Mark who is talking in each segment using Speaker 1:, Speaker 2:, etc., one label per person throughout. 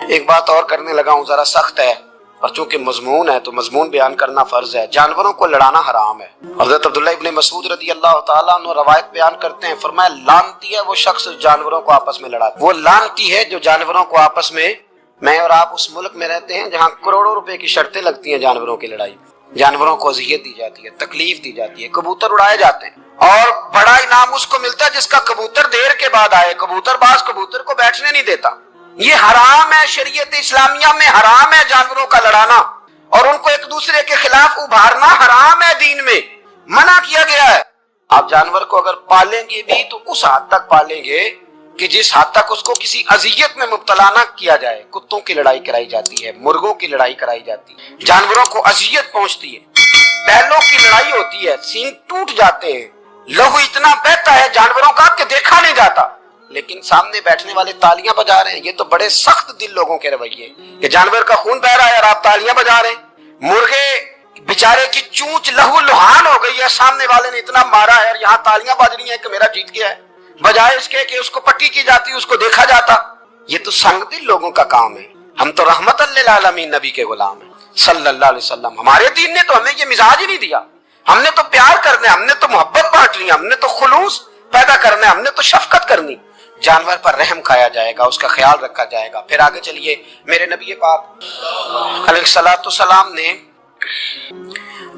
Speaker 1: ایک بات اور کرنے لگا ہوں، ذرا سخت ہے اور چونکہ مضمون ہے تو مضمون بیان کرنا فرض ہے۔ جانوروں کو لڑانا حرام ہے۔ حضرت عبداللہ ابن مسعود رضی اللہ تعالیٰ عنہ روایت بیان کرتے ہیں، فرمایا لعنتی ہے وہ شخص جانوروں کو آپس میں لڑاتا ہے، وہ لعنتی ہے جو جانوروں کو آپس میں۔ میں اور آپ اس ملک میں رہتے ہیں جہاں کروڑوں روپے کی شرطیں لگتی ہیں جانوروں کی لڑائی، جانوروں کو اذیت دی جاتی ہے، تکلیف دی جاتی ہے، کبوتر اڑائے جاتے ہیں اور بڑا انعام اس کو ملتا ہے جس کا کبوتر دیر کے بعد آئے۔ کبوتر باز کبوتر کو بیٹھنے نہیں دیتا۔ یہ حرام ہے، شریعت اسلامیہ میں حرام ہے جانوروں کا لڑانا اور ان کو ایک دوسرے کے خلاف ابھارنا حرام ہے، دین میں منع کیا گیا ہے۔ آپ جانور کو اگر پالیں گے بھی تو اس حد تک پالیں گے کہ جس حد تک اس کو کسی اذیت میں مبتلا نہ کیا جائے۔ کتوں کی لڑائی کرائی جاتی ہے، مرغوں کی لڑائی کرائی جاتی ہے، جانوروں کو اذیت پہنچتی ہے۔ بیلوں کی لڑائی ہوتی ہے، سینگ ٹوٹ جاتے ہیں، لہو اتنا بہتا ہے جانوروں کا کہ دیکھا نہیں جاتا، لیکن سامنے بیٹھنے والے تالیاں بجا رہے ہیں۔ یہ تو بڑے سخت دل لوگوں کے رویے کہ جانور کا خون بہ رہا ہے اور آپ تالیاں بجا رہے ہیں۔ مرغے بیچارے کی چونچ لہو لہان ہو گئی ہے، سامنے والے نے اتنا مارا ہے اور یہاں تالیاں بج رہی ہیں کہ میرا جیت گیا ہے، بجائے اس کے کہ اس کو پٹی کی جاتی، اس کو دیکھا جاتا۔ یہ تو سنگ دل لوگوں کا کام ہے۔ ہم تو رحمت للعالمین نبی کے غلام ہیں صلی اللہ علیہ وسلم۔ ہمارے دین نے تو ہمیں یہ مزاج ہی نہیں دیا۔ ہم نے تو پیار کرنا ہے، ہم نے تو محبت بانٹنی ہے، ہم نے تو خلوص پیدا کرنا ہے، ہم نے تو شفقت کرنی۔ جانور پر رحم کھایا جائے گا، اس کا خیال رکھا جائے گا۔ پھر آگے چلیے، میرے نبی پاک علیہ الصلوۃ والسلام نے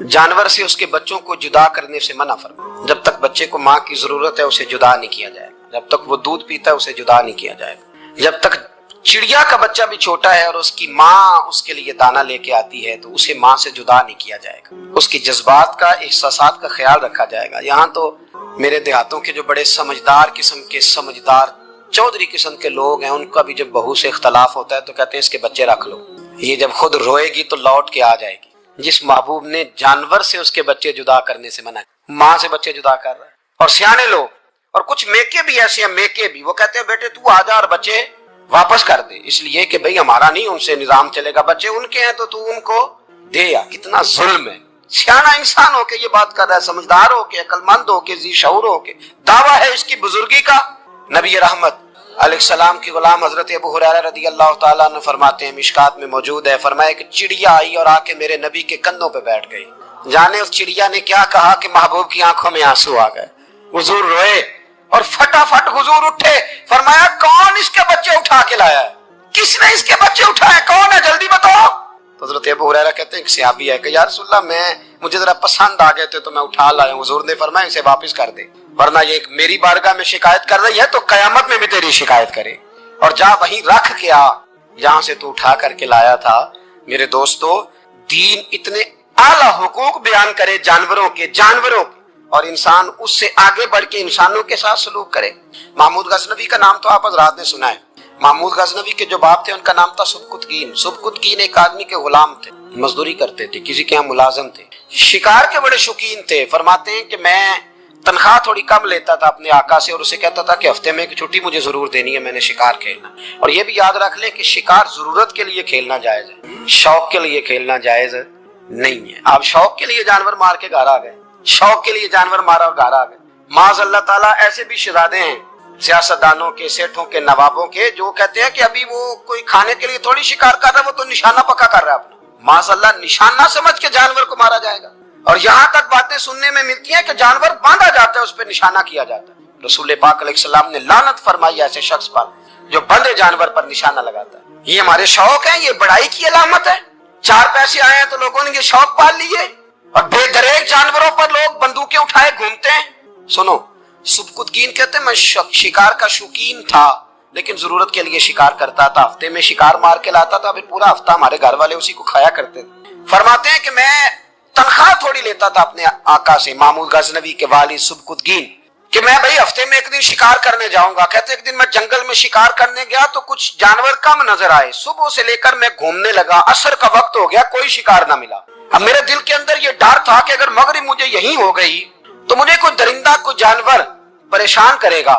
Speaker 1: جانور سے اس کے بچوں کو جدا کرنے سے منع فرمایا۔ جب تک بچے کو ماں کی ضرورت ہے اسے جدا نہیں کیا جائے گا، جب تک وہ دودھ پیتا ہے اسے جدا نہیں کیا جائے گا، جب تک چڑیا کا بچہ بھی چھوٹا ہے اور اس کی ماں اس کے لیے دانہ لے کے آتی ہے تو اسے ماں سے جدا نہیں کیا جائے گا، اس کی جذبات کا، احساسات کا خیال رکھا جائے گا۔ یہاں تو میرے دیہاتوں کے جو بڑے سمجھدار قسم کے، سمجھدار چودھری قسم کے لوگ ہیں، ان کا بھی جب بہو سے اختلاف ہوتا ہے تو کہتے ہیں اس کے بچے رکھ لو، یہ جب خود روئے گی تو لوٹ کے آ جائے گی۔ جس محبوب نے جانور سے اس کے بچے جدا کرنے سے منع کیا، ماں سے بچے جدا کر رہا ہے۔ اور سیانے لوگ اور کچھ میکے بھی ایسے ہیں، میکے بھی، وہ کہتے ہیں بیٹے تو آ جا اور بچے واپس کر دے، اس لیے کہ بھئی ہمارا نہیں ان سے نظام چلے گا، بچے ان کے ہیں تو ان کو دے۔ یا کتنا ظلم ہے۔ سیانا انسان ہو کے یہ بات کر رہا ہے، سمجھدار ہو کے، عقل مند ہو کے، ذی شعور ہو کے، دعویٰ ہے اس کی بزرگی کا۔ نبی رحمت علیہ السلام کی غلام حضرت ابو ہریرہ رضی اللہ تعالیٰ عنہ فرماتے ہیں، مشکات میں موجود ہے، فرمایا کہ چڑیا آئی اور آ کے میرے نبی کے کندھوں پہ بیٹھ گئی۔ جانے اس چڑیا نے کیا کہا کہ محبوب کی آنکھوں میں آنسو آ گئے، حضور روئے اور فٹافٹ حضور اٹھے، فرمایا کون اس کے بچے اٹھا کے لایا ہے؟ کس نے اس کے بچے اٹھائے؟ کون ہے؟ جلدی بتاؤ۔ تو حضرت ابو ہریرہ کہتے ہیں کہ صحابی ہے کہ یا رسول اللہ مجھے ذرا پسند آ گئے تھے تو میں اٹھا لایا ہوں۔ حضور نے فرمایا اسے واپس کر دے، ورنہ یہ میری بارگاہ میں شکایت کر رہی ہے تو قیامت میں بھی تیری شکایت کرے، اور جا وہیں رکھ کے آ جہاں سے تو اٹھا کر کے لایا تھا۔ میرے دوستو، دین اتنے اعلیٰ حقوق بیان کرے جانوروں کے اور انسان اس سے آگے بڑھ کے انسانوں کے ساتھ سلوک کرے۔ محمود غزنوی کا نام تو آپ حضرات نے سنا ہے۔ محمود غزنوی کے جو باپ تھے ان کا نام تھا سبکتگین۔ سبکتگین ایک آدمی کے غلام تھے، مزدوری کرتے تھے، کسی کے یہاں ملازم تھے، شکار کے بڑے شوقین تھے۔ فرماتے ہیں کہ میں تنخواہ تھوڑی کم لیتا تھا اپنے آقا سے اور اسے کہتا تھا کہ ہفتے میں ایک چھٹی مجھے ضرور دینی ہے، میں نے شکار کھیلنا۔ اور یہ بھی یاد رکھ لیں کہ شکار ضرورت کے لیے کھیلنا جائز ہے، شوق کے لیے کھیلنا جائز نہیں ہے۔ آپ شوق کے لیے جانور مار کے گھر آ گئے، شوق کے لیے جانور مارا اور گھر آ گئے۔ معاذ اللہ تعالیٰ ایسے بھی شہزادے ہیں سیاستدانوں کے، سیٹھوں کے، نوابوں کے، جو کہتے ہیں کہ ابھی وہ کوئی کھانے کے لیے تھوڑی شکار کر رہا ہے، وہ تو نشانہ پکا کر رہا ہے اپنا۔ معاذ اللہ نشانہ سمجھ کے جانور کو مارا جائے گا، اور یہاں تک باتیں سننے میں ملتی ہیں کہ جانور باندھا جاتا ہے، اس پہ نشانہ کیا جاتا ہے۔ رسول پاک علیہ السلام نے لعنت فرمائی ایسے شخص پر جو بندھے جانور پر نشانہ لگاتا ہے۔ یہ ہمارے شوق ہیں، یہ بڑائی کی علامت ہے۔ چار پیسے آئے ہیں تو لوگوں نے یہ شوق پال لیے اور بے دریغ جانوروں پر لوگ بندوقیں اٹھائے گھومتے ہیں۔ سنو، سبکتگین کہتے ہیں میں شکار کا شوقین تھا لیکن ضرورت کے لیے شکار کرتا تھا، ہفتے میں شکار مار کے لاتا تھا، پھر پورا ہفتہ ہمارے گھر والے اسی کو کھایا کرتے تھے۔ فرماتے ہیں کہ میں تنخواہ تھوڑی لیتا تھا اپنے آقا سے، محمود غزنوی کے والد سبکتگین، کہ میں بھائی ہفتے میں ایک دن شکار کرنے جاؤں گا۔ کہتے ایک دن میں جنگل میں شکار کرنے گیا تو کچھ جانور کم نظر آئے، صبح سے لے کر میں گھومنے لگا، عصر کا وقت ہو گیا، کوئی شکار نہ ملا۔ اب میرے دل کے اندر یہ ڈر تھا کہ اگر مغرب مجھے یہی ہو گئی تو مجھے کوئی درندہ، کوئی جانور پریشان کرے گا۔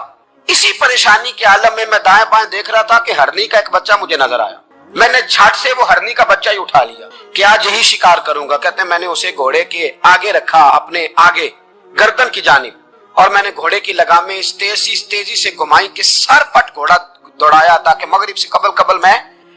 Speaker 1: اسی پریشانی کے عالم میں دائیں بائیں دیکھ رہا تھا کہ ہرنی کا ایک بچہ مجھے نظر آیا۔ میں نے جھٹ سے وہ ہرنی کا بچہ ہی اٹھا لیا کہ آج یہی شکار کروں گا۔ کہتے ہیں میں نے اسے گھوڑے کے آگے رکھا، اپنے آگے گردن کی جانب، اور میں نے گھوڑے کی لگامیں اس تیزی سے گھمائی کہ سر پٹ گھوڑا دوڑایا تاکہ مغرب سے قبل میں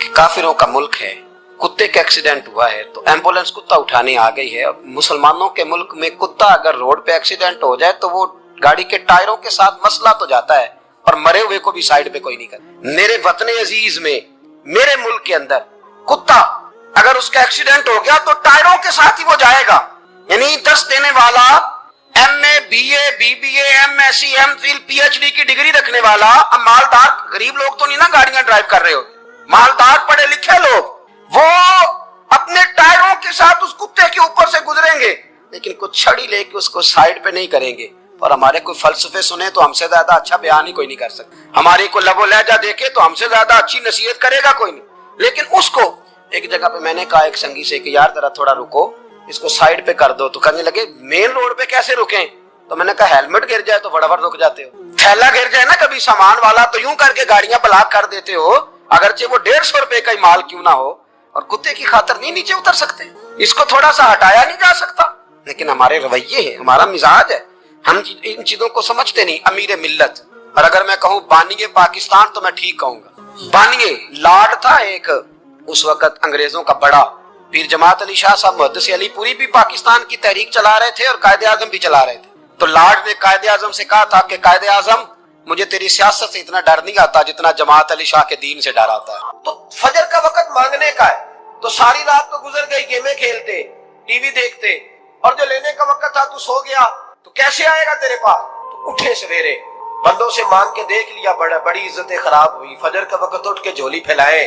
Speaker 1: کہ کافروں کا ملک ہے، کتے کا ایکسیڈنٹ ہوا ہے تو ایمبولینس کتا اٹھانے آ گئی ہے۔ اب مسلمانوں کے ملک میں کتا اگر روڈ پہ ایکسیڈنٹ ہو جائے تو وہ گاڑی کے ٹائروں کے ساتھ مسئلہ تو جاتا ہے، پر مرے ہوئے کو بھی سائیڈ پہ کوئی نہیں کرتا۔ میرے وطن عزیز میں، میرے ملک کے اندر کتا اگر اس کا ایکسیڈنٹ ہو گیا تو ٹائروں کے ساتھ ہی وہ جائے گا۔ یعنی 10 دینے والا، M A, B A, B B A, M S C, M phil, P H D کی ڈگری رکھنے والا، اب مالدار غریب لوگ تو نہیں نا گاڑیاں ڈرائیو کر رہے ہو، مالدار پڑھے لکھے لوگ وہ اپنے ٹائروں کے ساتھ اس کتے کے اوپر سے گزریں گے، لیکن کچھ چھڑی لے کے اس کو سائیڈ پہ نہیں کریں گے۔ اور ہمارے کوئی فلسفے سنے تو ہم سے زیادہ اچھا بیان ہی کوئی نہیں کر سکتا، ہماری کوئی لب و لہجہ دیکھے تو ہم سے زیادہ اچھی نصیحت کرے گا کوئی نہیں۔ لیکن اس کو ایک جگہ پہ میں نے کہا ایک سنگی سے کہ یار ذرا تھوڑا رکو، اس کو سائیڈ پہ کر دو، تو کہنے لگے مین روڈ پہ کیسے رکیں؟ تو میں نے کہا ہیلمٹ گر جائے تو فٹافٹ رک جاتے ہو، تھیلا گر جائے نا کبھی سامان والا تو یوں کر کے گاڑیاں بلاک کر دیتے ہو، اگرچہ وہ 150 روپے کا ہی مال کیوں نہ ہو، اور کتے کی خاطر نہیں نیچے اتر سکتے، اس کو تھوڑا سا ہٹایا نہیں جا سکتا۔ لیکن ہمارے رویے ہیں، ہمارا مزاج ہے، ہم ان چیزوں کو سمجھتے نہیں۔ امیر ملت، اور اگر میں کہوں بانی پاکستان تو میں ٹھیک کہوں گا۔ بانی لارڈ تھا ایک اس وقت انگریزوں کا بڑا، پیر جماعت علی شاہ صاحب محدث علی پوری بھی پاکستان کی تحریک چلا رہے تھے اور قائد اعظم بھی چلا رہے تھے۔ تو لارڈ نے قائد اعظم سے کہا تھا کہ قائد اعظم مجھے تیری سیاست سے اتنا ڈر نہیں آتا جتنا جماعت علی شاہ کے دین سے ڈر آتا ہے۔ تو فجر کا وقت مانگنے کا ہے، تو ساری رات تو گزر گئی گیمیں کھیلتے، ٹی وی دیکھتے، اور جو لینے کا وقت تھا تو سو گیا، تو کیسے آئے گا تیرے پاس؟ تو اٹھے سویرے بندوں سے مانگ کے دیکھ لیا، بڑی عزتیں خراب ہوئی، فجر کا وقت اٹھ کے جھولی پھیلائے۔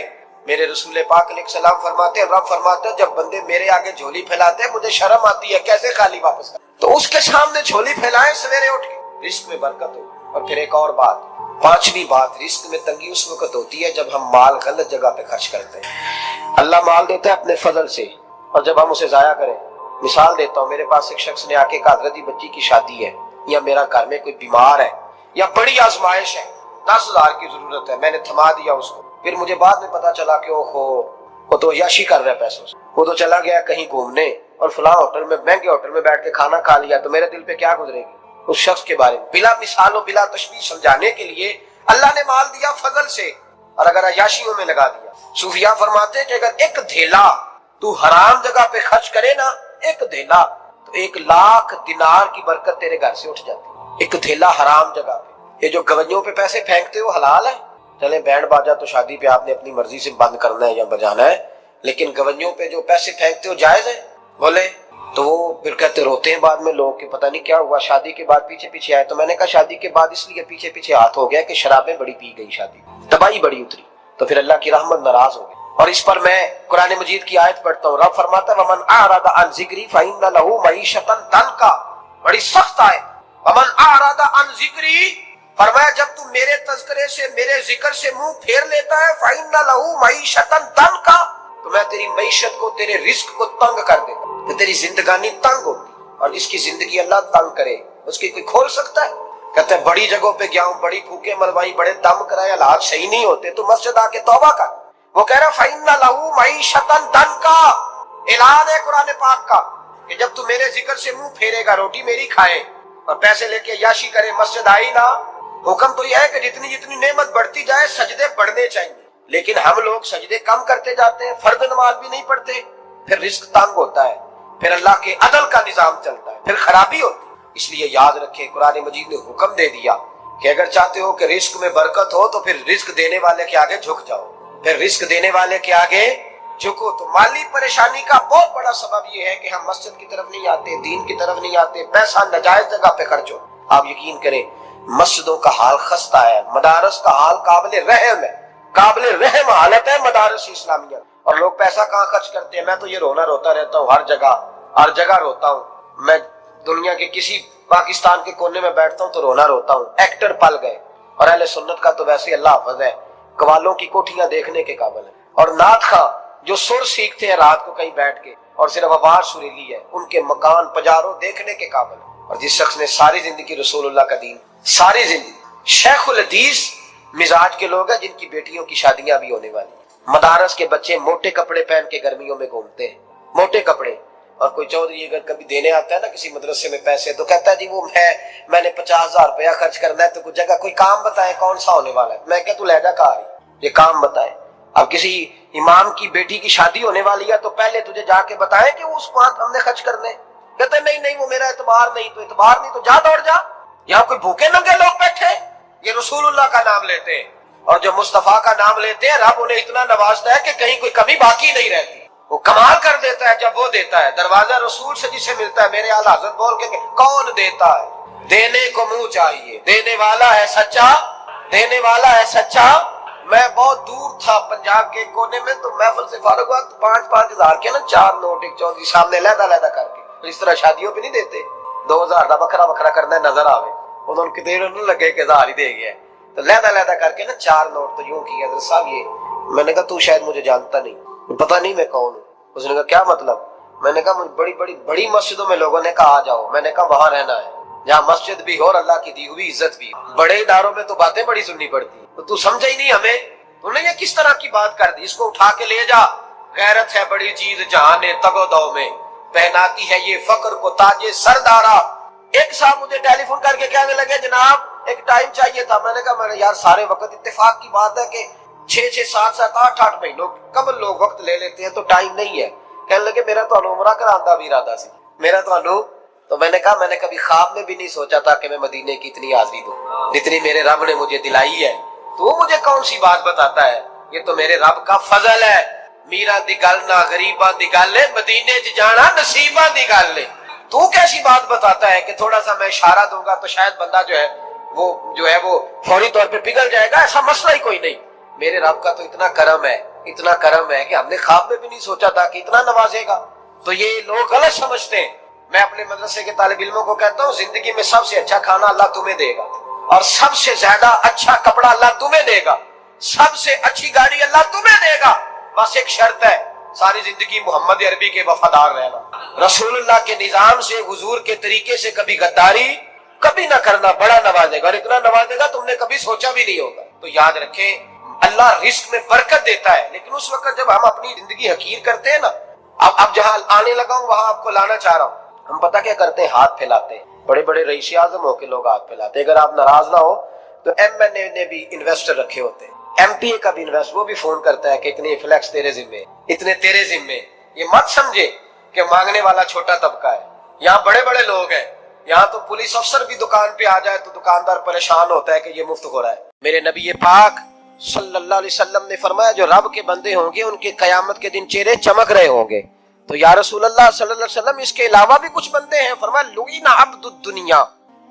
Speaker 1: میرے رسول پاک علیہ السلام فرماتے ہیں، رب فرماتے ہیں جب بندے میرے آگے جھولی پھیلاتے ہیں مجھے شرم آتی ہے، کیسے خالی واپس کر، تو اس کے سامنے جھولی پھیلائے سویرے اٹھ کے، رزق میں برکت ہو۔ اور پھر ایک اور بات، 5ویں بات، رزق میں تنگی اس وقت ہوتی ہے جب ہم مال غلط جگہ پہ خرچ کرتے ہیں۔ اللہ مال دیتا ہے اپنے فضل سے، اور جب ہم اسے ضائع کریں، مثال دیتا ہوں، میرے پاس ایک شخص نے آ کے کہا حضرت بچی کی شادی ہے، یا میرا گھر میں کوئی بیمار ہے، یا بڑی آزمائش ہے، 10,000 کی ضرورت ہے، میں نے تھما دیا اس کو، پھر مجھے بعد میں پتا چلا کہ وہ تو عیاشی کر رہا ہے پیسوں سے، وہ تو چلا گیا کہیں گھومنے اور فلاں ہوٹل میں، مہنگے ہوٹل میں بیٹھ کے کھانا کھا لیا، تو میرے دل پہ کیا گزرے گی اس شخص کے بارے میں؟ بلا مثال و بلا تشبیہ سمجھانے کے لیے اللہ نے مال دیا فضل سے، اور اگر عیاشیوں میں لگا دیا۔ صوفیاء فرماتے ہیں کہ اگر ایک دھیلا تو حرام جگہ پہ خرچ کرے نا، ایک دھیلا، تو 1,00,000 دینار کی برکت تیرے گھر سے اٹھ جاتی ہے، ایک دھیلا حرام جگہ پہ۔ یہ جو گویوں پہ پیسے پھینکتے ہو حلال ہے، چلیں بینڈ باجا تو شادی پہ آپ نے اپنی مرضی سے بند کرنا ہے یا بجانا ہے، لیکن گویوں پہ جو پیسے پھینکتے ہو جائز ہے؟ بولے تو وہ پھر کہتے روتے ہیں بعد میں لوگ کہ پتہ نہیں کیا ہوا، شادی کے بعد پیچھے پیچھے آئے۔ تو میں نے کہا شادی کے بعد اس لیے پیچھے پیچھے ہاتھ ہو گیا کہ شرابیں بڑی پی گئی، شادی تباہی بڑی اتری، تو پھر اللہ کی رحمت ناراض ہو گئی۔ اور اس پر میں قرآن مجید کی آیت پڑھتا ہوں، رب فرماتا ہے وَمَنْ أَعْرَضَ عَنْ ذِكْرِي فَإِنَّ لَهُ مَعِيشَةً ضَنْكًا، بڑی سخت آیت، وَمَنْ أَعْرَضَ عَنْ ذِكْرِي، فرمایا جب تو میرے تذکرے سے، میرے ذکر سے منہ پھیر لیتا ہے، فَإِنَّ لَهُ مَعِيشَةً ضَنْكًا، تو میں تیری معیشت کو، تیرے رزق کو تنگ کر دیتا ہوں، تو تیری زندگانی تنگ ہوتی، اور جس کی زندگی اللہ تنگ کرے اس کی کوئی کھول سکتا ہے؟ کہتے ہیں بڑی جگہوں پہ گیا ہوں، بڑی پھوکے مروائی، بڑے دم کرائے، حالات صحیح نہیں ہوتے، تو مسجد آ کے توبہ کر۔ وہ کہہ رہا فَإِنَّ لَهُ مَعِيشَةً ضَنْكًا، اعلان ہے قرآن پاک کا کہ جب تو میرے ذکر سے منہ پھیرے گا، روٹی میری کھائے اور پیسے لے کے عیاشی کرے، مسجد آئی نہ۔ حکم تو یہ ہے کہ جتنی جتنی نعمت بڑھتی جائے سجدے بڑھنے چاہیے، لیکن ہم لوگ سجدے کم کرتے جاتے ہیں، فرض نماز بھی نہیں پڑھتے، پھر رزق تنگ ہوتا ہے، پھر اللہ کے عدل کا نظام چلتا ہے، پھر خرابی ہوتی ہے۔ اس لیے یاد رکھیں قرآن مجید نے حکم دے دیا کہ اگر چاہتے ہو کہ رزق میں برکت ہو تو پھر رزق دینے والے کے آگے جھک جاؤ، پھر رزق دینے والے کے آگے جھکو۔ تو مالی پریشانی کا بہت بڑا سبب یہ ہے کہ ہم مسجد کی طرف نہیں آتے، دین کی طرف نہیں آتے، پیسہ ناجائز جگہ پہ خرچ ہو۔ آپ یقین کریں مسجدوں کا حال خستہ ہے، مدارس کا حال قابل رحم ہے، قابل رحم حالت ہے مدارس اسلامیہ، اور لوگ پیسہ کہاں خرچ کرتے ہیں؟ میں تو یہ روتا رہتا ہوں، ہر جگہ روتا ہوں، میں دنیا کے کسی پاکستان کے کونے میں بیٹھتا ہوں تو روتا ہوں۔ ایکٹر پل گئے، اور اہل سنت کا تو ویسے اللہ حافظ ہے، قوالوں کی کوٹھیاں دیکھنے کے قابل ہے، اور نعت خواں جو سر سیکھتے ہیں رات کو کہیں بیٹھ کے اور صرف آواز سریلی ہے، ان کے مکان پجاروں دیکھنے کے قابل ہے۔ اور جس شخص نے ساری زندگی رسول اللہ کا دین، ساری زندگی، شیخ الحدیث مزاج کے لوگ ہیں جن کی بیٹیوں کی شادیاں بھی ہونے والی ہیں۔ مدارس کے بچے موٹے کپڑے پہن کے گرمیوں میں گھومتے ہیں، موٹے کپڑے، اور کوئی چودھری اگر کبھی دینے آتا ہے نا کسی مدرسے میں پیسے تو کہتا ہے جی وہ میں نے 50,000 روپیہ خرچ کرنا ہے تو کچھ جگہ کوئی کام بتائے کون سا ہونے والا ہے. میں کہ تو لے جا کہا یہ کام بتائے. اب کسی امام کی بیٹی کی شادی ہونے والی ہے تو پہلے تجھے جا کے بتائیں کہ اس وقت ہم نے خرچ کرنے. کہتے نہیں وہ میرا اعتبار نہیں تو جا دوڑ جا. یہاں کوئی بھوکے ننگے لوگ بیٹھے یہ رسول اللہ کا نام لیتے ہیں اور جو مصطفیٰ کا نام لیتے ہیں رب انہیں اتنا نوازتا ہے کہ کہیں کوئی کمی باقی نہیں رہتی. وہ کمال کر دیتا ہے جب وہ دیتا ہے. دروازہ رسول سے جسے ملتا ہے میرے اعلیٰ حضرت بول کے کون دیتا ہے؟ دینے کو منہ چاہیے. دینے والا ہے سچا، دینے والا ہے سچا. میں بہت دور تھا پنجاب کے کونے میں تو محفل سے فارغ ہوا تو 5,000 کے نا 4 نوٹ ایک چودھری سامنے لہدا کر کے. اس طرح شادیوں پہ نہیں دیتے 2,000 کا بکھرا کرنا نظر آوے انہوں نے دیر نہ لگے کہ 1,000 ہی دے گیا تو لہدا کر کے نا 4 نوٹ. تو یوں کی حضرت صاحب یہ میں نے کہا تو شاید مجھے جانتا نہیں، پتہ نہیں میں کون ہوں. اس نے کہا کیا مطلب؟ میں نے کہا بڑی مسجدوں میں لوگوں نے کہا آ جاؤ. میں نے کہا وہاں رہنا ہے جہاں مسجد بھی ہو اور اللہ کی دی ہوئی عزت بھی. بڑے اداروں میں تو باتیں بڑی سننی پڑتی تو تو سمجھا ہی نہیں ہمیں. تو نے یہ کس طرح کی بات کر دی؟ اس کو اٹھا کے لے جا. غیرت ہے بڑی چیز جہاں نے تگ و دو میں پہناتی ہے یہ فقر کو تاج سردارا. ایک صاحب مجھے ٹیلی فون کر کے کہنے لگے جناب ایک ٹائم چاہیے تھا. میں نے کہا یار سارے وقت اتفاق کی بات ہے کہ 6 7 8 مہینوں قبل لوگ وقت لے لیتے ہیں تو ٹائم نہیں ہے. کہنے لگے میرا تو عمرہ کراندہ بھی ارادہ سی میرا تو میں نے کہا میں نے کبھی خواب میں بھی نہیں سوچا تھا کہ میں مدینے کی اتنی حاضری دوں جتنی میرے رب نے مجھے دلائی ہے. تو مجھے کون سی بات بتاتا ہے؟ یہ تو میرے رب کا فضل ہے. میرا دی گل نہ غریباں دی گل ہے مدینے چ جانا نصیباں دی گل ہے. تو کیسی بات بتاتا ہے کہ تھوڑا سا میں اشارہ دوں گا تو شاید بندہ جو ہے وہ فوری طور پہ پگھل جائے گا؟ ایسا مسئلہ ہی کوئی نہیں. میرے رب کا تو اتنا کرم ہے کہ ہم نے خواب میں بھی نہیں سوچا تھا کہ اتنا نوازے گا. تو یہ لوگ غلط سمجھتے ہیں. میں اپنے مدرسے کے طالب علموں کو کہتا ہوں زندگی میں سب سے اچھا کھانا اللہ تمہیں دے گا اور سب سے زیادہ اچھا کپڑا اللہ تمہیں دے گا، سب سے اچھی گاڑی اللہ تمہیں دے گا. بس ایک شرط ہے ساری زندگی محمد عربی کے وفادار رہنا، رسول اللہ کے نظام سے حضور کے طریقے سے کبھی غداری کبھی نہ کرنا. بڑا نوازے گا اور اتنا نوازے گا تم نے کبھی سوچا بھی نہیں ہوگا. تو یاد رکھیں اللہ رزق میں برکت دیتا ہے لیکن اس وقت جب ہم اپنی زندگی حقیر کرتے ہیں نا. اب جہاں آنے لگا ہوں وہاں آپ کو لانا چاہ رہا ہوں. ہم پتہ کیا کرتے ہیں؟ ہاتھ پھیلاتے ہیں. بڑے رئیس اعظم ہو کے لوگ ہاتھ پھیلاتے ہیں. اگر آپ ناراض نہ ہو تو ایم این اے نے بھی انویسٹر رکھے ہوتے ہیں، ایم پی اے کا بھی انویسٹر، وہ بھی فون کرتا ہے کہ اتنے فلیکس تیرے ذمے، اتنے تیرے ذمے. یہ مت سمجھے کہ مانگنے والا چھوٹا طبقہ ہے. یہاں بڑے لوگ ہیں. یہاں تو پولیس افسر بھی دکان پہ آ جائے تو دکاندار پریشان ہوتا ہے کہ یہ مفت ہو رہا ہے. میرے نبی پاک صلی اللہ علیہ وسلم نے فرمایا جو رب کے بندے ہوں گے ان کے قیامت کے دن چہرے چمک رہے ہوں گے. تو یا رسول اللہ صلی اللہ علیہ وسلم اس کے علاوہ بھی کچھ بندے ہیں. فرمایا لعین عبد الدنیا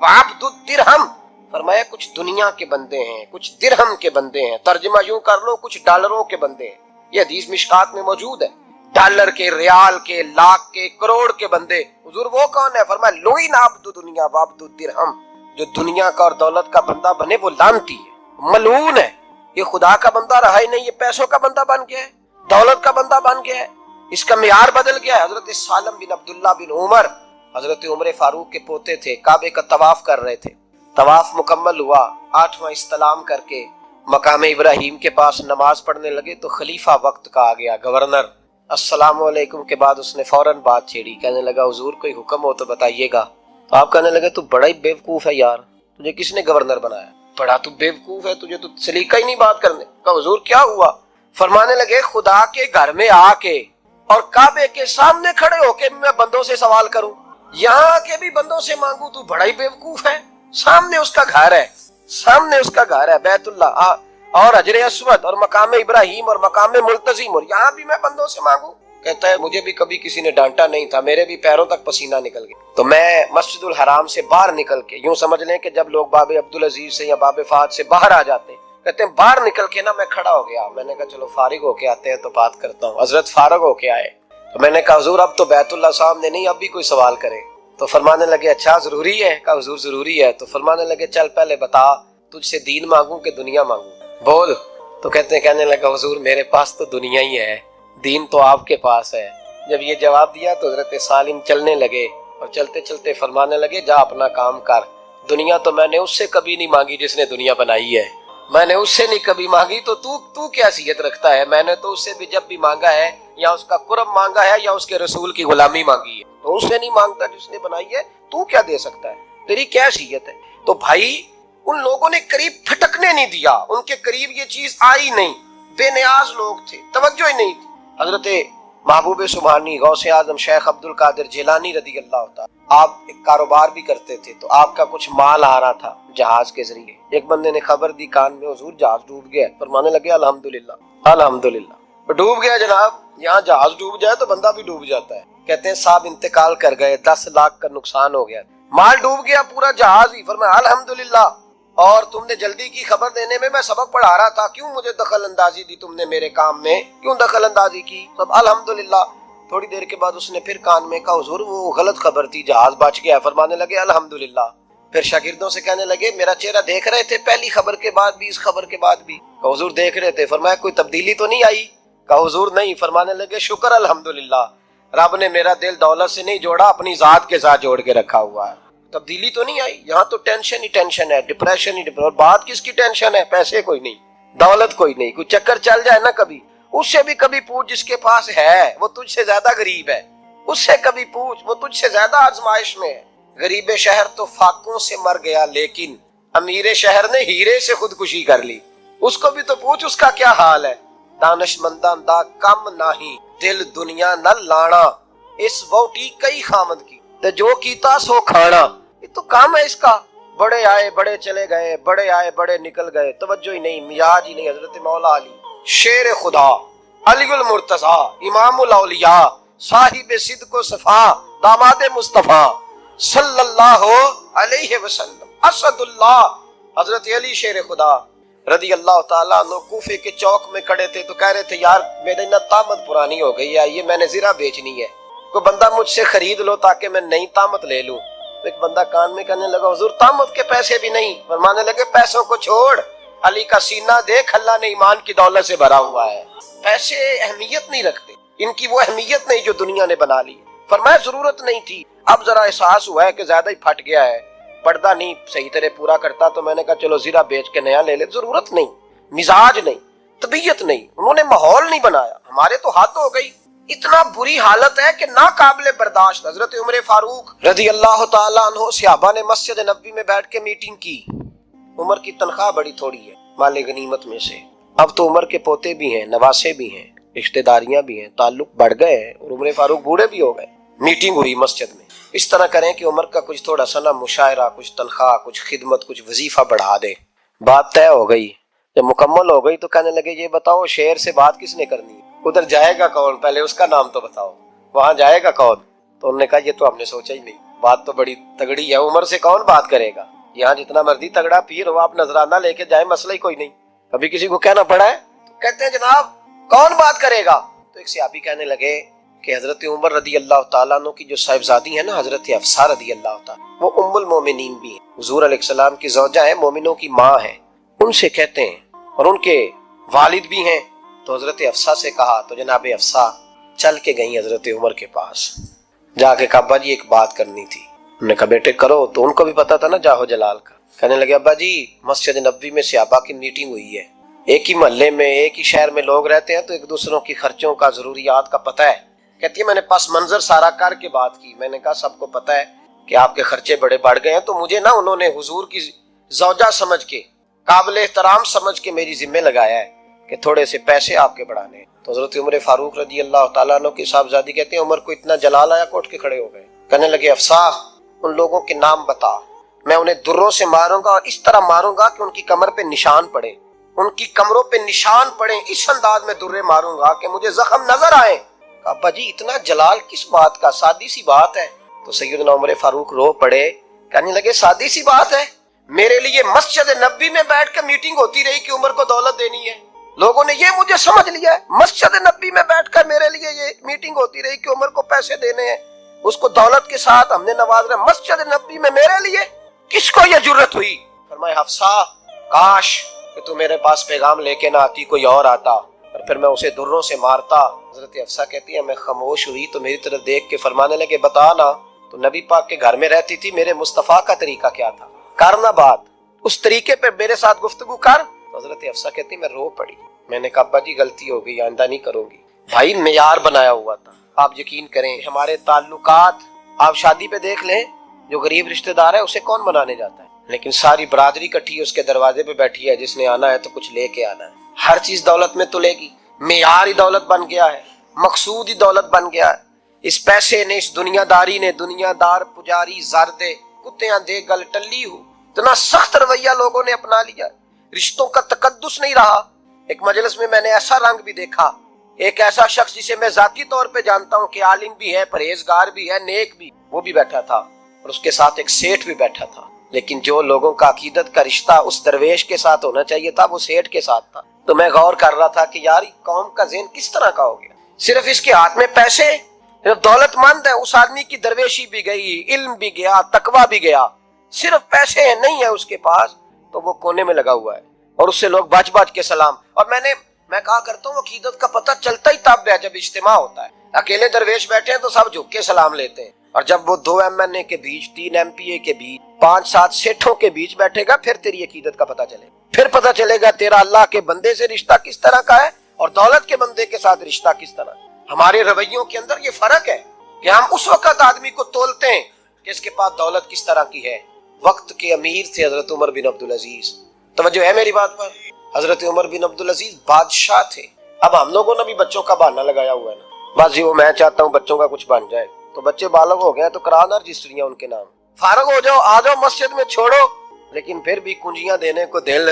Speaker 1: وعبد الدرہم. فرمایا کچھ دنیا کے بندے ہیں کچھ درہم کے بندے ہیں. ترجمہ یوں کر لو کچھ ڈالروں کے بندے ہیں. یہ حدیث مشکات میں موجود ہے. ڈالر کے، ریال کے، لاکھ کے، کروڑ کے بندے. حضور وہ کون ہے؟ فرمایا لعین عبد الدنیا وعبد الدرہم. جو دنیا کا اور دولت کا بندہ بنے وہ لعنتی ہے، ملعون ہے. یہ خدا کا بندہ رہا ہی نہیں، یہ پیسوں کا بندہ بن گیا ہے، دولت کا بندہ بن گیا ہے. اس کا معیار بدل گیا ہے. حضرت سالم بن عبداللہ بن عمر حضرت عمر فاروق کے پوتے تھے، کعبے کا طواف کر رہے تھے. طواف مکمل ہوا، 8واں استلام کر کے مقام ابراہیم کے پاس نماز پڑھنے لگے تو خلیفہ وقت کا آ گیا، گورنر. السلام علیکم کے بعد اس نے فوراً بات چھیڑی. کہنے لگا حضور کوئی حکم ہو تو بتائیے گا. تو آپ کہنے لگے تو بڑا ہی بیوقوف ہے یار، تجھے کس نے گورنر بنایا؟ بڑا تو بیوقوف ہے، تجھے تو سلیقہ ہی نہیں بات کرنے کا. حضور کیا ہوا؟ فرمانے لگے خدا کے گھر میں آ کے اور کعبے کے سامنے کھڑے ہو کے میں بندوں سے سوال کروں، یہاں کے بھی بندوں سے مانگوں، تو بڑا ہی بیوقوف ہے. سامنے اس کا گھر ہے، سامنے اس کا گھر ہے بیت اللہ اور حجر اسود اور مقام ابراہیم اور مقام ملتزم، اور یہاں بھی میں بندوں سے مانگوں. کہتا ہے مجھے بھی کبھی کسی نے ڈانٹا نہیں تھا، میرے بھی پیروں تک پسینہ نکل گیا. تو میں مسجد الحرام سے باہر نکل کے، یوں سمجھ لیں کہ جب لوگ باب عبدالعزیز سے یا باب فہد سے باہر آ جاتے ہیں، کہتے ہیں باہر نکل کے نا میں کھڑا ہو گیا. میں نے کہا چلو فارغ ہو کے آتے ہیں تو بات کرتا ہوں. حضرت فارغ ہو کے آئے تو میں نے کہا حضور اب تو بیت اللہ سامنے نہیں، اب بھی کوئی سوال کرے. تو فرمانے لگے اچھا ضروری ہے؟ کہا حضور ضروری ہے. تو فرمانے لگے چل پہلے بتا تجھ سے دین مانگوں کہ دنیا مانگوں، بول. تو کہنے لگا حضور میرے پاس تو دنیا ہی ہے، دین تو آپ کے پاس ہے. جب یہ جواب دیا تو حضرت سالم چلنے لگے اور چلتے چلتے فرمانے لگے جا اپنا کام کر، دنیا تو میں نے اس سے کبھی نہیں مانگی جس نے دنیا بنائی ہے.
Speaker 2: میں نے اس سے نہیں کبھی مانگی تو تو کیا حیثیت رکھتا ہے؟ میں نے تو اس سے بھی جب بھی مانگا ہے یا اس کا قرب مانگا ہے یا اس کے رسول کی غلامی مانگی ہے، تو اس سے نہیں مانگتا جس نے بنائی ہے، تو کیا دے سکتا ہے؟ تیری کیا حیثیت ہے؟ تو بھائی ان لوگوں نے قریب پھٹکنے نہیں دیا، ان کے قریب یہ چیز آئی نہیں، بے نیاز لوگ تھے، توجہ ہی نہیں تھی۔ حضرت محبوب سبحانی غوث اعظم شیخ عبد القادر جیلانی رضی اللہ تعالی، آپ ایک کاروبار بھی کرتے تھے، تو آپ کا کچھ مال آ رہا تھا جہاز کے ذریعے۔ ایک بندے نے خبر دی کان میں، حضور جہاز ڈوب گیا، فرمانے لگے الحمدللہ الحمدللہ۔ ڈوب گیا جناب، یہاں جہاز ڈوب جائے تو بندہ بھی ڈوب جاتا ہے۔ کہتے ہیں صاحب انتقال کر گئے، 10 لاکھ کا نقصان ہو گیا، مال ڈوب گیا پورا جہاز ہی۔ فرمایا الحمدللہ، اور تم نے جلدی کی خبر دینے میں سبق پڑھا رہا تھا، کیوں مجھے دخل اندازی دی تم نے میرے کام میں، کیوں دخل اندازی کی؟ سب الحمدللہ۔ تھوڑی دیر کے بعد اس نے پھر کان میں کہا حضور وہ غلط خبر تھی، جہاز بچ گیا۔ فرمانے لگے الحمدللہ۔ پھر شاگردوں سے کہنے لگے میرا چہرہ دیکھ رہے تھے پہلی خبر کے بعد بھی، اس خبر کے بعد بھی؟ کہا حضور دیکھ رہے تھے۔ فرمایا کوئی تبدیلی تو نہیں آئی؟ کہا حضور نہیں۔ فرمانے لگے شکر الحمدللہ، رب نے میرا دل دولت سے نہیں جوڑا، اپنی ذات کے ساتھ جوڑ کے رکھا ہوا ہے، تبدیلی تو نہیں آئی۔ یہاں تو ٹینشن ہی ٹینشن ہے، ڈپریشن ہی ڈپریشن۔ اور بات کس کی ٹینشن ہے؟ پیسے کوئی نہیں، دولت کوئی نہیں، کوئی چکر چل جائے نا کبھی، اس سے بھی کبھی پوچھ جس کے پاس ہے وہ تجھ سے زیادہ غریب ہے، اس سے کبھی پوچھ وہ تجھ سے زیادہ آزمائش میں ہے۔ غریب شہر تو فاقوں سے مر گیا، لیکن امیر شہر نے ہیرے سے خودکشی کر لی، اس کو بھی تو پوچھ اس کا کیا حال ہے۔ دانش منداں دا کم نہیں، دل دنیا نہ لانا، اس ووٹی کئی خامد کی تے جو کیتا سو کھانا۔ یہ تو کام ہے اس کا، بڑے آئے بڑے چلے گئے، بڑے آئے بڑے نکل گئے، توجہ ہی نہیں، مزاج ہی نہیں۔ حضرت مولا علی شیر خدا، علی المرتضی، امام الاولیاء، صاحب صدق و صفا، داماد مصطفیٰ صلی اللہ علیہ وسلم، اسد اللہ، حضرت علی شیر خدا رضی اللہ تعالیٰ عنہ کوفے کے چوک میں کھڑے تھے تو کہہ رہے تھے یار میری نہ طامت پرانی ہو گئی ہے، یہ میں نے زرہ بیچنی ہے، کوئی بندہ مجھ سے خرید لو تاکہ میں نئی طامت لے لوں۔ تو ایک بندہ کان میں کہنے لگا حضور طامت کے پیسے بھی نہیں۔ فرمانے لگے پیسوں کو چھوڑ، علی کا سینہ دیکھ، اللہ نے ایمان کی دولت سے بھرا ہوا ہے۔ پیسے اہمیت نہیں رکھتے، ان کی وہ اہمیت نہیں جو دنیا نے بنا لی۔ فرمایا ضرورت نہیں تھی، اب ذرا احساس ہوا ہے کہ زیادہ ہی پھٹ گیا ہے، پردہ نہیں صحیح طرح پورا کرتا، تو میں نے کہا چلو زرہ بیچ کے نیا لے لے۔ ضرورت نہیں، مزاج نہیں، طبیعت نہیں، انہوں نے ماحول نہیں بنایا۔ ہمارے تو حد ہو گئی، اتنا بری حالت ہے کہ ناقابل برداشت۔ حضرت عمر فاروق رضی اللہ تعالیٰ عنہ صحابہ نے مسجد نبوی میں بیٹھ کے میٹنگ کی۔ عمر کی تنخواہ بڑی تھوڑی ہے مال غنیمت میں سے، اب تو عمر کے پوتے بھی ہیں، نواسے بھی ہیں، رشتہ داریاں بھی ہیں، تعلق بڑھ گئے ہیں، اور عمر فاروق بوڑھے بھی ہو گئے۔ میٹنگ ہوئی مسجد میں، اس طرح کریں کہ عمر کا کچھ تھوڑا سا نا مشاعرہ، کچھ تنخواہ، کچھ خدمت، کچھ وظیفہ بڑھا دے۔ بات طے ہو گئی، جب مکمل ہو گئی تو کہنے لگے یہ بتاؤ شہر سے بات کس نے کرنی ہے؟ ادھر جائے گا کون؟ پہلے اس کا نام تو بتاؤ، وہاں جائے گا کون؟ تو انہوں نے کہا یہ تو ہم نے سوچا ہی نہیں، بات تو بڑی تگڑی ہے، عمر سے کون بات کرے گا؟ یہاں جتنا مرضی تگڑا پیر ہو، آپ نذرانہ لے کے جائیں، مسئلہ ہی کوئی نہیں۔ کبھی کسی کو کہنا پڑا ہے؟ تو کہتے ہیں جناب کون بات کرے گا؟ تو ایک صحابی کہنے لگے کہ حضرت عمر رضی اللہ تعالیٰ عنہ کی جو صاحبزادی ہے نا حضرت حفصہ رضی اللہ تعالیٰ، وہ ام المومنین بھی ہیں، حضور علیہ السلام کی زوجہ ہیں، مومنوں کی ماں ہیں، ان سے کہتے ہیں، اور ان کے والد بھی ہیں۔ تو حضرت حفصہ سے کہا تو جناب حفصہ چل کے گئیں حضرت عمر کے پاس، جا کے کہا ابا جی ایک بات کرنی تھی۔ انہوں نے کہا بیٹے کرو، تو ان کو بھی پتا تھا نا جاہو جلال کا۔ کہنے لگے ابا جی مسجد نبوی میں صحابہ کی میٹنگ ہوئی ہے، ایک ہی محلے میں ایک ہی شہر میں لوگ رہتے ہیں تو ایک دوسروں کی خرچوں کا ضروریات کا پتہ ہے۔ کہتی ہے میں نے پس منظر سارا کر کے بات کی، میں نے کہا سب کو پتہ ہے کہ آپ کے خرچے بڑے بڑھ گئے ہیں، تو مجھے نا انہوں نے حضور کی زوجہ سمجھ کے، قابل احترام سمجھ کے میری ذمہ لگایا ہے کہ تھوڑے سے پیسے آپ کے بڑھانے ہیں۔ تو حضرت عمر فاروق رضی اللہ تعالیٰ عنہ کی صاحبزادی کہتے ہیں عمر کو اتنا جلال آیا کہ اٹھ کے کھڑے ہو گئے، کہنے لگے حفصہ ان لوگوں کے نام بتا، میں انہیں دروں سے ماروں گا، اور اس طرح ماروں گا کہ ان کی کمر پہ نشان پڑے، ان کی کمروں پہ نشان پڑے، اس انداز میں درے ماروں گا کہ مجھے زخم نظر آئے۔ ابا جی اتنا جلال کس بات کا؟ سادی سی بات ہے۔ تو سیدنا عمر فاروق رو پڑے، کہنے لگے سادی سی بات ہے؟ میرے لیے مسجد نبوی میں بیٹھ کے میٹنگ ہوتی رہی کہ عمر کو دولت دینی ہے، لوگوں نے یہ مجھے سمجھ لیا ہے، مسجد نبوی میں بیٹھ کر میرے لیے یہ میٹنگ ہوتی رہی کہ عمر کو پیسے دینے ہیں، اس کو دولت کے ساتھ ہم نے نواز رہا، مسجد نبوی میں میرے لیے کس کو یہ جرت ہوئی؟ فرمایا حفصہ کاش کہ تو میرے پاس پیغام لے کے نہ آتی، کوئی اور آتا اور پھر میں اسے دروں سے مارتا۔ حضرت حفصہ کہتی ہے میں خاموش ہوئی تو میری طرف دیکھ کے فرمانے لگے بتا نا، تو نبی پاک کے گھر میں رہتی تھی، میرے مصطفیٰ کا طریقہ کیا تھا؟ کرنا بات اس طریقے پہ میرے ساتھ گفتگو کر۔ تو حضرت حفصہ کہتی میں رو پڑی. میں نے کہا ابا جی غلطی ہو گئی، آئندہ نہیں کروں گی. بھائی معیار بنایا ہوا تھا. آپ یقین کریں ہمارے تعلقات آپ شادی پہ دیکھ لیں، جو غریب رشتہ دار ہے اسے کون بنانے جاتا ہے، لیکن ساری برادری کٹھی اس کے دروازے پہ بیٹھی ہے، جس نے آنا ہے تو کچھ لے کے آنا ہے. ہر چیز دولت میں تلے گی. معیار ہی دولت بن گیا ہے، مقصود ہی دولت بن گیا ہے. اس پیسے نے، اس دنیا داری نے، دنیا دار پجاری زر دے کتیاں دے گل ٹلی ہو، اتنا سخت رویہ لوگوں نے اپنا لیا. رشتوں کا تقدس نہیں رہا. ایک مجلس میں نے ایسا رنگ بھی دیکھا، ایک ایسا شخص جسے میں ذاتی طور پہ جانتا ہوں کہ عالم بھی ہے، پرہیزگار بھی ہے، نیک بھی، وہ بھی بیٹھا تھا اور اس کے ساتھ ایک سیٹھ بھی بیٹھا تھا. لیکن جو لوگوں کا عقیدت کا رشتہ اس درویش کے ساتھ ہونا چاہیے تھا وہ سیٹھ کے ساتھ تھا. تو میں غور کر رہا تھا کہ یار قوم کا ذہن کس طرح کا ہو گیا. صرف اس کے ہاتھ میں پیسے، دولت مند ہے. اس آدمی کی درویشی بھی گئی، علم بھی گیا، تقوی بھی گیا. صرف پیسے ہیں، نہیں ہے اس کے پاس تو وہ کونے میں لگا ہوا ہے اور اس سے لوگ بچ بچ کے سلام. اور میں کہا کرتا ہوں عقیدت کا پتہ چلتا ہی تب ہے جب اجتماع ہوتا ہے. اکیلے درویش بیٹھے ہیں تو سب جھک کے سلام لیتے ہیں، اور جب وہ 2 MNA کے بیچ، 3 MPA کے بیچ، 5-7 سیٹھوں کے بیچ بیٹھے گا پھر تیری عقیدت کا پتہ چلے. پھر پتہ چلے گا تیرا اللہ کے بندے سے رشتہ کس طرح کا ہے اور دولت کے بندے کے ساتھ رشتہ کس طرح. ہمارے رویوں کے اندر یہ فرق ہے کہ ہم اس وقت آدمی کو تولتے ہیں کہ اس کے پاس دولت کس طرح کی ہے. وقت کے امیر تھے حضرت عمر بن عبدالعزیز. توجہ ہے میری بات پر؟ حضرت عمر بن عبدالعزیز بادشاہ تھے. اب ہم لوگوں نے بھی بچوں کا بہانہ لگایا ہوا ہے نا، بس جی وہ میں چاہتا ہوں بچوں کا کچھ بن جائے. تو بچے بالغ ہو گئے تو کرا نہ رجسٹریاں ان کے نام، فارغ ہو جاؤ، آ جاؤ مسجد میں چھوڑو. لیکن پھر بھی کنجیاں دینے کو دل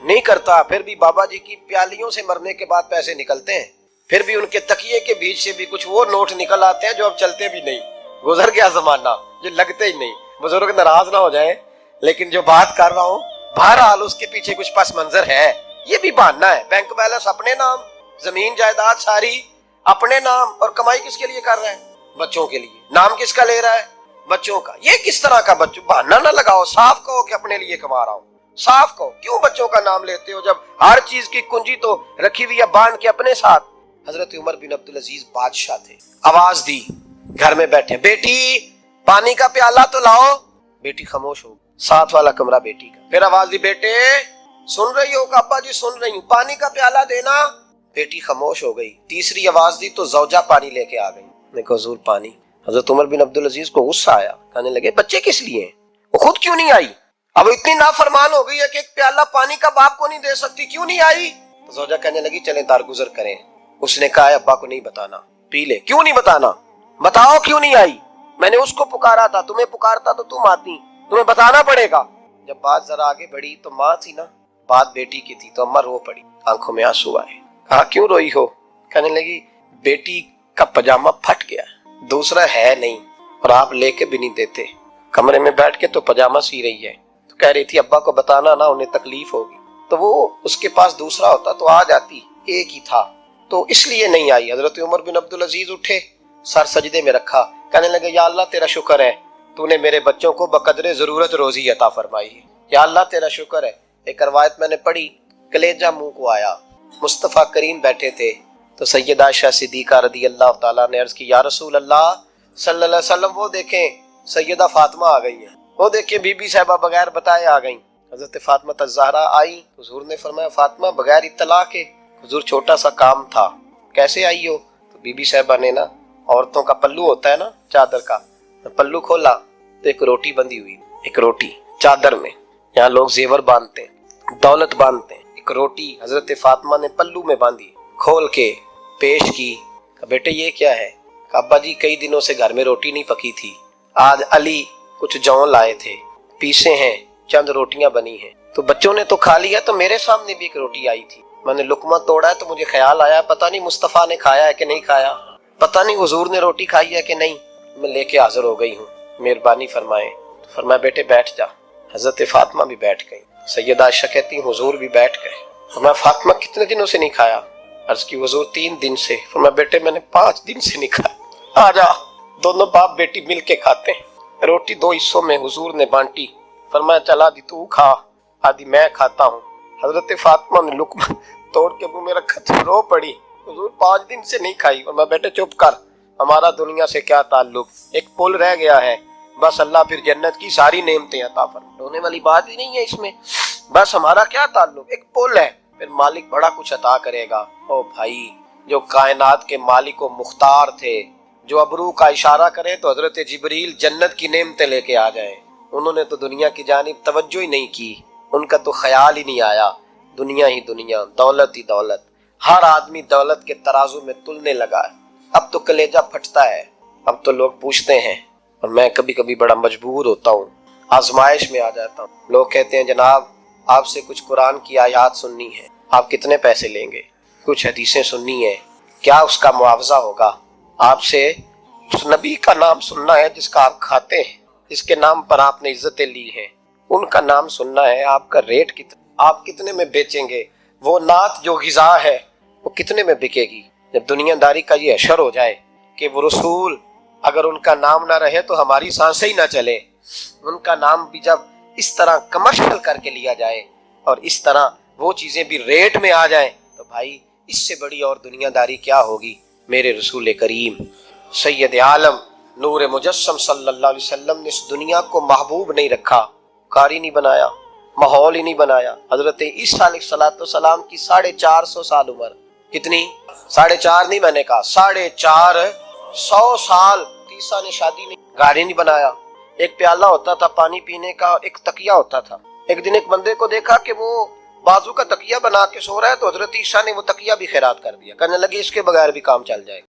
Speaker 2: نہیں کرتا. پھر بھی بابا جی کی پیالیوں سے مرنے کے بعد پیسے نکلتے ہیں. پھر بھی ان کے تکیے کے بیچ سے بھی کچھ وہ نوٹ نکل آتے ہیں جو اب چلتے بھی نہیں. گزر گیا زمانہ، جو لگتے ہی نہیں. بزرگ ناراض نہ ہو جائیں، لیکن جو بات کر رہا ہوں بہرحال اس کے پیچھے کچھ پس منظر ہے. یہ بھی بہانہ ہے. بینک بیلنس اپنے نام، زمین جائیداد ساری اپنے نام، اور کمائی کس کے لیے کر رہے ہیں؟ بچوں کے لیے. نام کس کا لے رہا ہے؟ بچوں کا. یہ کس طرح کا بچوں؟ بہانہ نہ لگاؤ، صاف کہو کہ اپنے لیے کما رہا ہوں. صاف کہو. کیوں بچوں کا نام لیتے ہو جب ہر چیز کی کنجی تو رکھی ہوئی ہے باندھ کے اپنے ساتھ؟ حضرت عمر بن عبدالعزیز بادشاہ تھے. آواز دی، گھر میں بیٹھے، بیٹی پانی کا پیالہ تو لاؤ. بیٹی خاموش ہو. ساتھ والا کمرہ بیٹی کا. پھر آواز دی، بیٹے سن رہی ہو؟ ابا جی سن رہی ہوں. پانی کا پیالہ دینا. بیٹی خاموش ہو گئی. تیسری آواز دی تو زوجہ پانی لے کے آ گئی. میں کہا حضور پانی. حضرت عمر بن عبدالعزیز کو غصہ آیا، کہنے لگے بچے کس لیے ہیں؟ وہ خود کیوں نہیں آئی؟ اب اتنی نافرمان ہو گئی ہے کہ ایک پیالہ پانی کا باپ کو نہیں دے سکتی، کیوں نہیں آئی؟ تو زوجہ کہنے لگی چلیں درگزر کریں. اس نے کہا ابا کو نہیں بتانا، پی لے. کیوں نہیں بتانا؟ بتاؤ کیوں نہیں آئی؟ میں نے اس کو پکارا تھا، تمہیں پکارتا تو تم آتی، تمہیں بتانا پڑے گا. جب بات ذرا آگے بڑھی تو ماں تھی نا، بات بیٹی کی تھی، تو اماں رو پڑی، آنکھوں میں آنسو آئے. کہا کیوں روئی ہو؟ کہنے لگی بیٹی کا پاجامہ پھٹ گیا، دوسرا ہے نہیں، اور آپ لے کے بھی نہیں دیتے. کمرے میں بیٹھ کے تو پاجامہ سی رہی ہے. تو کہہ رہی تھی ابا کو بتانا نا، انہیں تکلیف ہوگی. تو وہ اس کے پاس دوسرا ہوتا تو آ جاتی، ایک ہی تھا تو اس لیے نہیں آئی. حضرت عمر بن عبدالعزیز اٹھے، سر سجدے میں رکھا، کہنے لگے یا اللہ تیرا شکر ہے، تو نے میرے بچوں کو بقدر ضرورت روزی عطا فرمائی ہے. یا اللہ تیرا شکر ہے. ایک روایت میں نے پڑھی، کلیجہ منہ کو آیا. مصطفیٰ کریم بیٹھے تھے تو سیدہ عائشہ صدیقہ رضی اللہ تعالیٰ نے عرض کی یا رسول اللہ صلی اللہ علیہ وسلم وہ دیکھیں سیدہ فاطمہ آ گئی ہیں، وہ دیکھیں بی بی صاحبہ بغیر بتائے آ گئیں. حضرت فاطمہ الزہرا آئی. حضور نے فرمایا فاطمہ بغیر اطلاع کے؟ حضور چھوٹا سا کام تھا. کیسے آئی ہو؟ تو بی بی صاحبہ نے نا، عورتوں کا پلو ہوتا ہے نا چادر کا، پلو کھولا تو ایک روٹی بندھی ہوئی، ایک روٹی چادر میں. یہاں لوگ زیور باندھتے ہیں، دولت باندھتے ہیں. ایک روٹی حضرت فاطمہ نے پلو میں باندھی، کھول کے پیش کی. کہ بیٹے یہ کیا ہے؟ کہ ابا جی کئی دنوں سے گھر میں روٹی نہیں پکی تھی، آج علی کچھ جون لائے تھے، پیسے ہیں، چند روٹیاں بنی ہیں، تو بچوں نے تو کھا لیا، تو میرے سامنے بھی ایک روٹی آئی تھی، میں نے لقمہ توڑا ہے تو مجھے خیال آیا پتہ نہیں مصطفیٰ نے کھایا ہے کہ نہیں کھایا، پتہ نہیں حضور نے روٹی کھائی ہے کہ نہیں، میں لے کے حاضر ہو گئی ہوں، مہربانی فرمائیں. فرمایا بیٹے بیٹھ جا. حضرت فاطمہ بھی بیٹھ گئی. سیدہ عائشہ کہتی ہیں حضور بھی بیٹھ گئے. فرمایا فاطمہ کتنے دنوں سے نہیں کھایا؟ عرض کی حضور 3 دن سے. فرمایا بیٹے میں نے 5 دن سے نہیں کھایا. آ جا. دونوں باپ بیٹی مل کے کھاتے ہیں. روٹی 2 حصوں میں حضور نے بانٹی. فرمایا چلا دی تو کھا، آدھی میں کھاتا ہوں. حضرت فاطمہ نے لقمہ توڑ کے منہ میں رکھا تو رو پڑی. حضور 5 دن سے نہیں کھائی. اور میں بیٹے چپ کر، ہمارا دنیا سے کیا تعلق، ایک پل رہ گیا ہے، بس اللہ پھر جنت کی ساری نعمتیں عطا فرمائے. رونے والی بات ہی نہیں ہے اس میں. بس ہمارا کیا تعلق، ایک پل ہے، پھر مالک بڑا کچھ عطا کرے گا۔ او بھائی، جو کائنات کے مالک و مختار تھے، جو ابرو کا اشارہ کرے تو حضرت جبریل جنت کی نعمتیں لے کے آ جائیں، انہوں نے تو دنیا کی جانب توجہ ہی نہیں کی، ان کا تو خیال ہی نہیں آیا، دنیا ہی دنیا، دولت ہی دولت، ہر آدمی دولت کے ترازو میں تلنے لگا ہے۔ اب تو کلیجہ پھٹتا ہے، اب تو لوگ پوچھتے ہیں، اور میں کبھی کبھی بڑا مجبور ہوتا ہوں، آزمائش میں آ جاتا ہوں۔ لوگ کہتے ہیں جناب آپ سے کچھ قرآن کی آیات سننی ہے، آپ کتنے پیسے لیں گے؟ کچھ حدیثیں سننی ہے، کیا اس کا معاوضہ ہوگا؟ آپ سے اس نبی کا نام سننا ہے جس کا آپ کھاتے ہیں، جس کے نام پر آپ نے عزتیں لی ہیں، ان کا نام سننا ہے، آپ کا ریٹ کتنا، آپ کتنے میں بیچیں گے؟ وہ نعت جو غذا ہے وہ کتنے میں بکے گی؟ جب دنیا داری کا یہ اشر ہو جائے کہ وہ رسول اگر ان کا نام نہ رہے تو ہماری سانسیں ہی نہ چلے، ان کا نام بھی جب اس طرح کمرشل کر کے لیا جائے اور اس طرح وہ چیزیں بھی ریٹ میں آ جائیں، تو بھائی اس سے بڑی اور دنیا داری کیا ہوگی؟ میرے رسول کریم سید عالم نور مجسم صلی اللہ علیہ وسلم نے اس دنیا کو محبوب نہیں رکھا، قاری نہیں بنایا، ماحول ہی نہیں بنایا۔ حضرت عیسیٰ علیہ السلام کی 450 سال عمر، کتنی؟ 4.5 نہیں، میں نے کہا 450 سال، عیسیٰ نے شادی نہیں، گاڑی نہیں بنایا، ایک پیالہ ہوتا تھا پانی پینے کا، ایک تکیہ ہوتا تھا۔ ایک دن ایک بندے کو دیکھا کہ وہ بازو کا تکیہ بنا کے سو رہا ہے، تو حضرت عیسیٰ نے وہ تکیہ بھی خیرات کر دیا، کہنے لگے اس کے بغیر بھی کام چل جائے گا۔